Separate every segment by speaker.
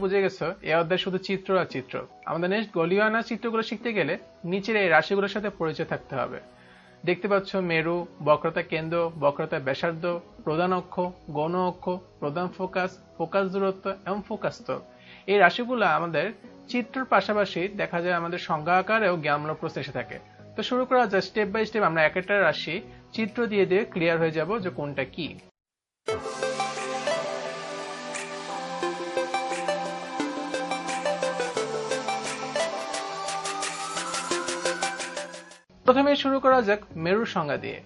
Speaker 1: বুঝে গেছো এই অধ্যায় শুধু চিত্র আর চিত্র। আমাদের নেক্সট গলীয় আয়নার চিত্রগুলো শিখতে গেলে নিচের এই রাশিগুলোর সাথে পরিচয় থাকতে হবে। দেখতে পাচ্ছ মেরু, বক্রতা কেন্দ্র, বক্রতা ব্যাসার্ধ, প্রধান অক্ষ, গৌণ অক্ষ, প্রধান ফোকাস, ফোকাস দূরত্ব এবং ফোকাস স্থল। এই রাশিগুলো আমাদের চিত্রের পাশাপাশি দেখা যায় আমাদের সংজ্ঞা আকারেও জ্ঞানমূলক প্রশ্ন এসে থাকে। তো শুরু করা যায় স্টেপ বাই স্টেপ, আমরা এক একটা রাশি চিত্র দিয়ে দিয়ে ক্লিয়ার হয়ে যাব যে কোনটা কি। প্রথমে শুরু করা যাক মেরুর সংজ্ঞা দিয়ে।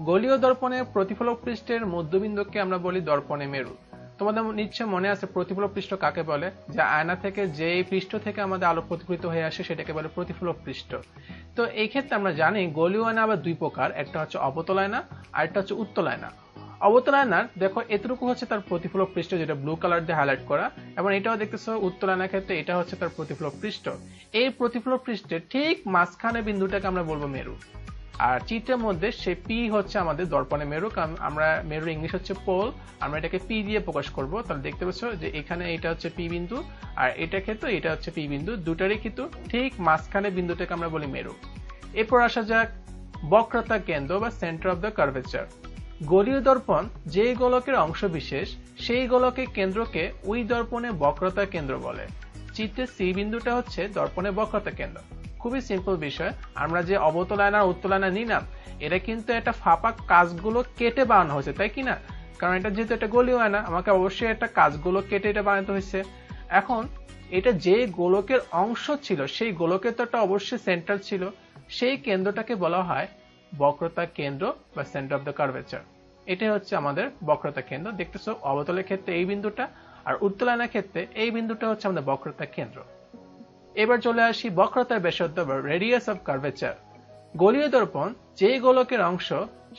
Speaker 1: গোলীয় দর্পণের প্রতিফলক পৃষ্ঠের মধ্যবিন্দুকে আমরা বলি দর্পণে মেরু। তোমাদের নিশ্চয় মনে আছে প্রতিফলক পৃষ্ঠ কাকে বলে? যা আয়না থেকে যে পৃষ্ঠ থেকে আমাদের আলো প্রতিফলিত হয়ে আসে সেটাকে বলে প্রতিফলক পৃষ্ঠ। তো এই ক্ষেত্রে আমরা জানি গোলীয় আয়না আবার দুই প্রকার, একটা হচ্ছে অবতল আয়না আর একটা হচ্ছে উত্তল আয়না। অবতল আয়নার দেখো এতটুকু হচ্ছে তার প্রতিফলক পৃষ্ঠ, যেটা ব্লু কালার দিয়ে হাইলাইট করা, এবং এটাও দেখতেছো উত্তল আয়নার ক্ষেত্রে এটা হচ্ছে তার প্রতিফলক পৃষ্ঠ। এই প্রতিফলক পৃষ্ঠের ঠিক মাঝখানে বিন্দুটাকে আমরা বলবো মেরু। আর চিত্রের মধ্যে সেই পি হচ্ছে আমাদের দর্পণে মেরু, কারণ আমরা মেরু ইংলিশ হচ্ছে পোল, আমরা এটাকে পি দিয়ে প্রকাশ করব। তাহলে দেখতে পাচ্ছ যে এখানে এটা হচ্ছে পি বিন্দু আর এটা ক্ষেত্রে এটা হচ্ছে পি বিন্দু, দুটারই কিন্তু ঠিক মাঝখানে বিন্দুটাকে আমরা বলি মেরু। এরপর আসা যাক বক্রতা কেন্দ্র বা সেন্টার অফ দ্য কার্ভেচার। গোলীয় দর্পণ যে গোলকের অংশ বিশেষ সেই গোলকের কেন্দ্রকে ওই দর্পণে বক্রতা কেন্দ্র বলে। চিত্রে সি বিন্দুটা হচ্ছে দর্পণে বক্রতা কেন্দ্র। খুবই সিম্পল বিষয়। আমরা যে অবতল আয়না উত্তল আয়না নিলাম, এটা কিন্তু একটা ফাঁপা কাজগুলো কেটে বানানো হয়েছে, তাই কিনা? কারণ এটা যেহেতু একটা গোলীয় আয়না, আমাকে অবশ্যই একটা কাজগুলো কেটে এটা বানাতে হয়েছে। এখন এটা যে গোলকের অংশ ছিল সেই গোলকের তো একটা অবশ্যই সেন্টার ছিল, সেই কেন্দ্রটাকে বলা হয় বক্রতা কেন্দ্র বা সেন্টার অফ দ্য কার্ভেচার। এটাই হচ্ছে আমাদের বক্রতা কেন্দ্র। দেখতেছো অবতলের ক্ষেত্রে এই বিন্দুটা আর উত্তল আয়নার ক্ষেত্রে এই বিন্দুটা হচ্ছে আমাদের বক্রতা কেন্দ্র। এবার চলে আসি বক্রতার ব্যাসার্ধ বা রেডিয়াস অফ কার্ভেচার। গোলীয় দর্পণ যে গোলকের অংশ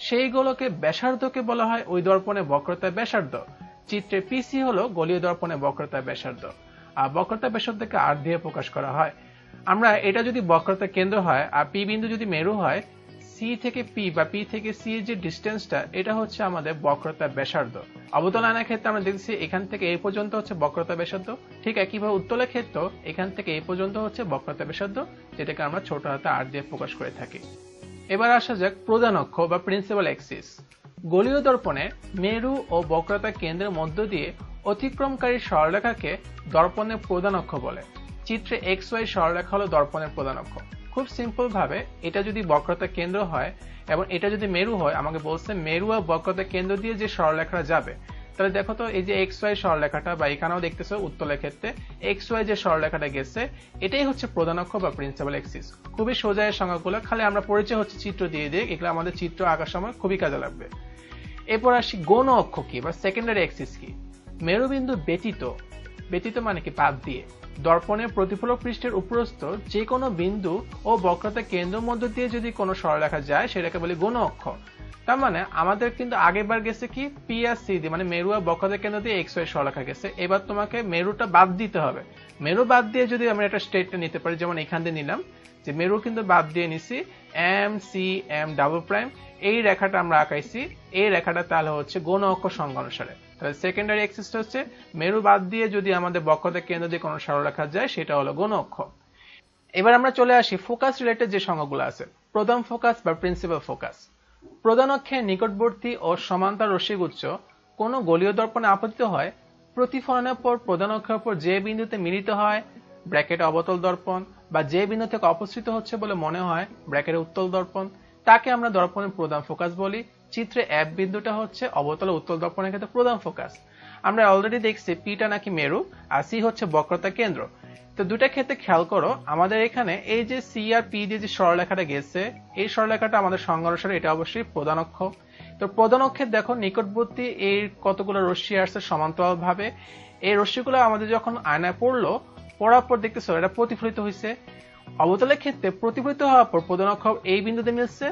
Speaker 1: সেই গোলকের ব্যাসার্ধকে বলা হয় ওই দর্পণের বক্রতার ব্যাসার্ধ। চিত্রে পিসি হলো গোলীয় দর্পণের বক্রতার ব্যাসার্ধ, আর বক্রতার ব্যাসার্ধকে আর দিয়ে প্রকাশ করা হয়। আমরা এটা যদি বক্রতা কেন্দ্র হয় আর পি বিন্দু যদি মেরু হয়, সি থেকে পি বা পি থেকে সি এর যে ডিস্টেন্সটা এটা হচ্ছে আমাদের বক্রতার ব্যাসার্ধ। অবতল আয়নার ক্ষেত্রে আমরা দেখছি এখান থেকে এই পর্যন্ত হচ্ছে বক্রতা ব্যাসার্ধ, ঠিক একইভাবে উত্তলের ক্ষেত্র এখান থেকে এই পর্যন্ত হচ্ছে বক্রতা ব্যাসার্ধ, যেটাকে আমরা ছোট হাতে আর দিয়ে প্রকাশ করে থাকি। এবার আসা যাক প্রধান অক্ষ বা প্রিন্সিপাল অ্যাক্সিস। গোলীয় দর্পণে মেরু ও বক্রতা কেন্দ্রের মধ্য দিয়ে অতিক্রমকারী সরলরেখাকে দর্পণের প্রধান অক্ষ বলে। চিত্রে এক্স ওয়াই সরলরেখা হলো দর্পণের প্রধান অক্ষ। খুব সিম্পল ভাবে এটা যদি বক্রতা কেন্দ্র হয় এবং এটা যদি মেরু হয়, আমাকে বলছে মেরু আর বক্রতা কেন্দ্র দিয়ে যে সরলরেখাটা যাবে, তাহলে দেখো তো এই যে এক্স ওয়াই সরলরেখাটা বা এখানেও দেখতেছো উত্তলের ক্ষেত্রে এক্স ওয়াই যে সরলরেখাটা গেছে এটাই হচ্ছে প্রধান অক্ষ বা প্রিন্সিপাল অ্যাক্সিস। খুবই সোজা এর সংজ্ঞাগুলো, খালি আমরা পরিচয় হচ্ছে চিত্র দিয়ে দিই, এগুলো আমাদের চিত্র আঁকার সময় খুবই কাজে লাগবে। এরপর আসি গৌণ অক্ষ কি বা সেকেন্ডারি অ্যাক্সিস কি। মেরুবিন্দু ব্যতীত মানে কি বাদ দিয়ে দর্পণের প্রতিফলক পৃষ্ঠের উপরস্থ যে কোনো বিন্দু ও বক্রতা কেন্দ্রের মধ্য দিয়ে যদি কোনো সরলরেখা যায় সেটাকে বলি গৌণ অক্ষ। তার মানে আমাদের কিন্তু আগেরবার গেছে কি পি আর সি দিয়ে, মানে মেরু আর বক্রতা কেন্দ্র দিয়ে এক্স ওয়াই সরলরেখা গেছে। এবার তোমাকে মেরুটা বাদ দিতে হবে। মেরু বাদ দিয়ে যদি আমরা একটা স্ট্রেটটা নিতে পারি, যেমন এখান দিয়ে নিলাম যে মেরু কিন্তু বাদ দিয়ে নিছি M C M double prime, এই রেখাটা আমরা আঁকাইছি, এই রেখাটা তাহলে হচ্ছে গৌণ অক্ষ সংজ্ঞা অনুসারে। তাহলে সেকেন্ডারি অ্যাক্সিসটা হচ্ছে মেরু বাদ দিয়ে যদি আমাদের বক্রতা কেন্দ্র দিয়ে কোনো সরলরেখা যায় সেটা হলো গৌণ অক্ষ। এবার আমরা চলে আসি ফোকাস রিলেটেড যে সংজ্ঞাগুলো আছে। প্রধান ফোকাস বা প্রিন্সিপাল ফোকাস। প্রধান অক্ষের নিকটবর্তী ও সমান্তরাল রশ্মিগুচ্ছ কোনো গোলীয় দর্পণে আপতিত হয়, প্রতিফলনের পর প্রধান অক্ষের উপর যে বিন্দুতে মিলিত হয় ব্র্যাকেট অবতল দর্পণ, বা যে বিন্দু থেকে অপসৃত হচ্ছে বলে মনে হয় ব্র্যাকেট উত্তল দর্পণ, তাকে আমরা দর্পণের প্রধান ফোকাস বলি। চিত্রে এফ বিন্দুটা হচ্ছে অবতল উত্তল দর্পণের ক্ষেত্রে প্রধান ফোকাস। আমরা অলরেডি দেখছি পিটা নাকি মেরু আর সি হচ্ছে বক্রতা কেন্দ্র। তো দুটা ক্ষেত্রে খেয়াল করো, আমাদের এখানে এই যে সি আর পি দিয়ে যে সরলরেখাটা গেছে এই সরলরেখাটা আমাদের সংজ্ঞা অনুসারে এটা অবশ্যই প্রধান অক্ষ। তো প্রধান অক্ষের দেখো নিকটবর্তী এই কতগুলো রশ্মি আসছে সমান্তরাল ভাবে, এই রশ্মিগুলো আমাদের যখন আয়নায় পড়ার পর দেখতেছো এটা প্রতিফলিত হয়েছে। অবতলের ক্ষেত্রে প্রতিফলিত হওয়ার পর প্রধান অক্ষ এই বিন্দুতে মিলছে,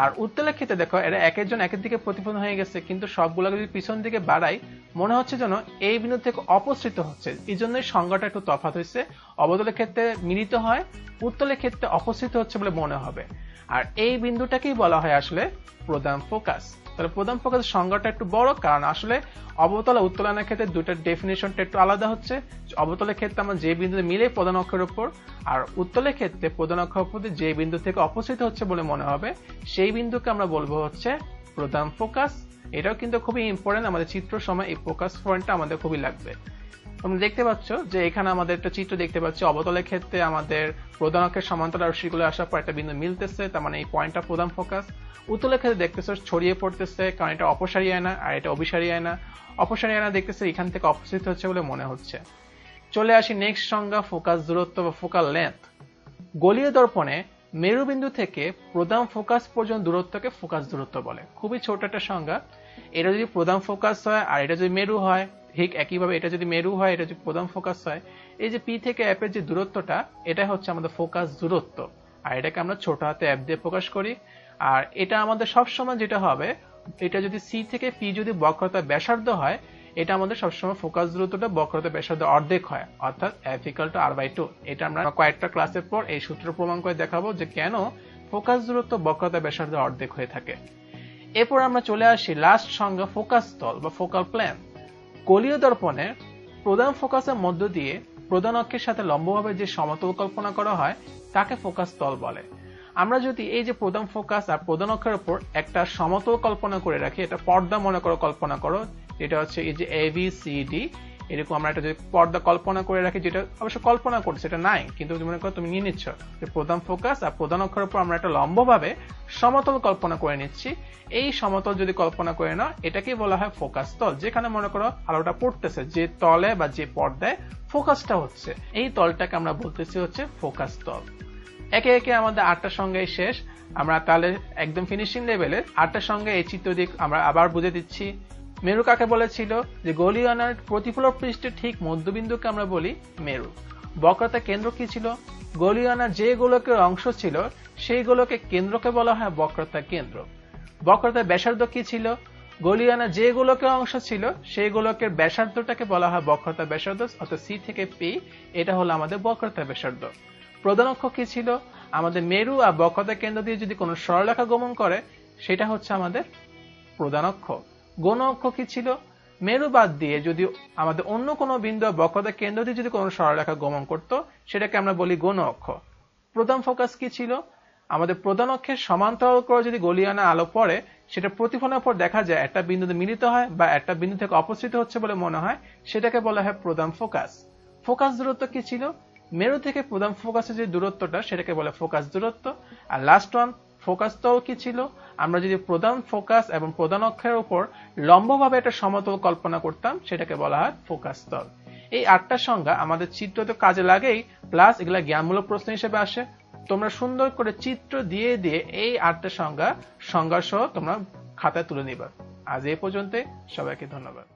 Speaker 1: আর উত্তলের ক্ষেত্রে দেখো এরা একের জন একের দিকে প্রতিফলন হয়ে গেছে, কিন্তু সবগুলো যদি পিছন দিকে বাড়াই মনে হচ্ছে যেন এই বিন্দু থেকে অপসৃত হচ্ছে, এই জন্যই সংজ্ঞাটা একটু তফাৎ হয়েছে। অবতলের ক্ষেত্রে মিলিত হয়, উত্তলের ক্ষেত্রে অপসৃত হচ্ছে বলে মনে হবে। আর এই বিন্দুটাকেই বলা হয় আসলে প্রধান ফোকাস। তাহলে প্রধান ফোকাসের সংজ্ঞাটা একটু বড়, কারণ আসলে অবতল আর উত্তোলনের ক্ষেত্রে দুইটার ডেফিনেশনটা একটু আলাদা হচ্ছে। অবতলের ক্ষেত্রে আমরা যে বিন্দুতে মিলে প্রধান অক্ষের উপর, আর উত্তলের ক্ষেত্রে প্রধান অক্ষের উপর যে বিন্দু থেকে অপসৃত হচ্ছে বলে মনে হবে সেই বিন্দুকে আমরা বলবো হচ্ছে প্রধান ফোকাস। এটাও কিন্তু খুবই ইম্পর্টেন্ট, আমাদের চিত্র সময় এই ফোকাস পয়েন্টটা আমাদের খুবই লাগবে। তোমরা দেখতে পাচ্ছ যে এখানে আমাদের একটা চিত্র দেখতে পাচ্ছি, অবতলের ক্ষেত্রে আমাদের প্রধান অক্ষের সমান্তরাল রশ্মিগুলো আসার পর একটা বিন্দু মিলতেছে, তার মানে এই পয়েন্টটা প্রধান ফোকাস। উত্তলের ক্ষেত্রে দেখতেছো ছড়িয়ে পড়তেছে, কারণ এটা অপসারী আয়না আর এটা অভিসারী আয়না। অপসারী আয়না দেখতেছে এখান থেকে অপসৃত হচ্ছে বলে মনে হচ্ছে। চলে আসি নেক্সট সংজ্ঞা, ফোকাস দূরত্ব বা ফোকাল লেন্থ। গোলীয় দর্পণে মেরুবিন্দু থেকে প্রধান ফোকাস পর্যন্ত দূরত্বকে ফোকাস দূরত্ব বলে। খুবই ছোট একটা সংজ্ঞা। এটা যদি প্রধান ফোকাস হয় আর এটা যদি মেরু হয়, ঠিক একইভাবে এটা যদি মেরু হয়, এটা যদি প্রধান ফোকাস হয়, এই যে পি থেকে এফ এর যে দূরত্বটা, এটা হচ্ছে আমাদের ফোকাস দূরত্ব। আর এটাকে আমরা ছোট হাতে এফ দিয়ে প্রকাশ করি। আর এটা আমাদের সবসময় যেটা হবে, এটা যদি সি থেকে পি যদি বক্রতা ব্যাসার্ধ হয়, এটা আমাদের সবসময় ফোকাস দূরত্বটা বক্রতা ব্যাসার্ধ অর্ধেক হয়, অর্থাৎ এফ ইকুয়াল টু r/2। এটা আমরা কয়েকটা ক্লাসের পর এই সূত্র প্রমাণ করে দেখাবো যে কেন ফোকাস দূরত্ব বক্রতা ব্যাসার্ধ অর্ধেক হয়ে থাকে। এরপর আমরা চলে আসি লাস্ট সংজ্ঞা, ফোকাস তল বা ফোকাল প্লেন। গোলীয় দর্পণে প্রধান ফোকাসের মধ্য দিয়ে প্রধান অক্ষের সাথে লম্বভাবে যে সমতল কল্পনা করা হয় তাকে ফোকাস তল বলে। আমরা যদি এই যে প্রধান ফোকাস আর প্রধান অক্ষের উপর একটা সমতল কল্পনা করে রাখি, এটা পর্দা মনে করো, কল্পনা করো, এটা হচ্ছে এই যে ABCD, এরকম আমরা একটা যদি পর্দা কল্পনা করে রাখি, যেটা অবশ্য কল্পনা করছে, এটা নাই, কিন্তু মনে করো তুমি নিয়ে নিচ্ছ যে প্রধান ফোকাস আর প্রধান অক্ষের উপর আমরা একটা লম্বভাবে সমতল কল্পনা করে নিচ্ছি। এই সমতল যদি কল্পনা করে নাও, এটাকেই বলা হয় ফোকাস তল। যেখানে মনে করো আলোটা পড়তেছে, যে তলে বা যে পর্দায় ফোকাসটা হচ্ছে, এই তলটাকে আমরা বলতেছি হচ্ছে ফোকাস তল। একে একে আমাদের 8টা সংজ্ঞাই শেষ। আমরা তাহলে একদম ফিনিশিং লেভেলের 8টা সংজ্ঞা এই চিত্র দিয়ে আমরা আবার বুঝে দিচ্ছি। মেরু কাকে বলেছিল, যে গোলীয় আয়নার প্রতিফলক পৃষ্ঠের ঠিক মধ্যবিন্দুকে আমরা বলি মেরু। বক্রতা কেন্দ্র কি ছিল, গোলীয় আয়নার যে গোলকের অংশ ছিল সেই গোলকের কেন্দ্রকে বলা হয় বক্রতা কেন্দ্র। বক্রতার ব্যাসার্ধ কি ছিল, গোলীয় আয়নার যে গোলকের অংশ ছিল সেই গোলকের ব্যাসার্ধটাকে বলা হয় বক্রতা ব্যাসার্ধ, অর্থাৎ সি থেকে পি, এটা হলো আমাদের বক্রতা ব্যাসার্ধ। প্রধান অক্ষ কি ছিল, আমাদের মেরু আর বক্রতা কেন্দ্র দিয়ে যদি কোনো সরলরেখা গমন করে সেটা হচ্ছে আমাদের প্রধান অক্ষ। গৌণ অক্ষ কি ছিল, মেরু বাদ দিয়ে যদি আমাদের অন্য কোনো বিন্দু বক্রতা কেন্দ্র দিয়ে যদি কোনো সরলরেখা গমন করত সেটাকে আমরা বলি গৌণ অক্ষ। প্রধান ফোকাস কি ছিল, আমাদের প্রধান অক্ষের সমান্তরাল করে যদি গোলীয় আয়না আলো পড়ে, সেটা প্রতিফলনের পর দেখা যায় একটা বিন্দুতে মিলিত হয় বা একটা বিন্দু থেকে অপসৃত হচ্ছে বলে মনে হয়, সেটাকে বলা হয় প্রধান ফোকাস। ফোকাস দূরত্ব কি ছিল, মেরু থেকে প্রধান ফোকাসের যে দূরত্বটা সেটাকে বলে ফোকাস দূরত্ব। আর লাস্ট ওয়ান, ফোকাস তল কি ছিল, আমরা যদি প্রধান ফোকাস এবং প্রধান অক্ষের উপর লম্বভাবে একটা সমতল কল্পনা করতাম সেটাকে বলা হয় ফোকাস তল। এই 8টা সংজ্ঞা আমাদের চিত্র তো কাজে লাগেই, প্লাস এগুলা জ্ঞানমূলক প্রশ্ন হিসেবে আসে। তোমরা সুন্দর করে চিত্র দিয়ে দিয়ে এই 8টা সংজ্ঞা সহ তোমরা খাতায় তুলে নিবা। আজ এই পর্যন্ত, সবাইকে ধন্যবাদ।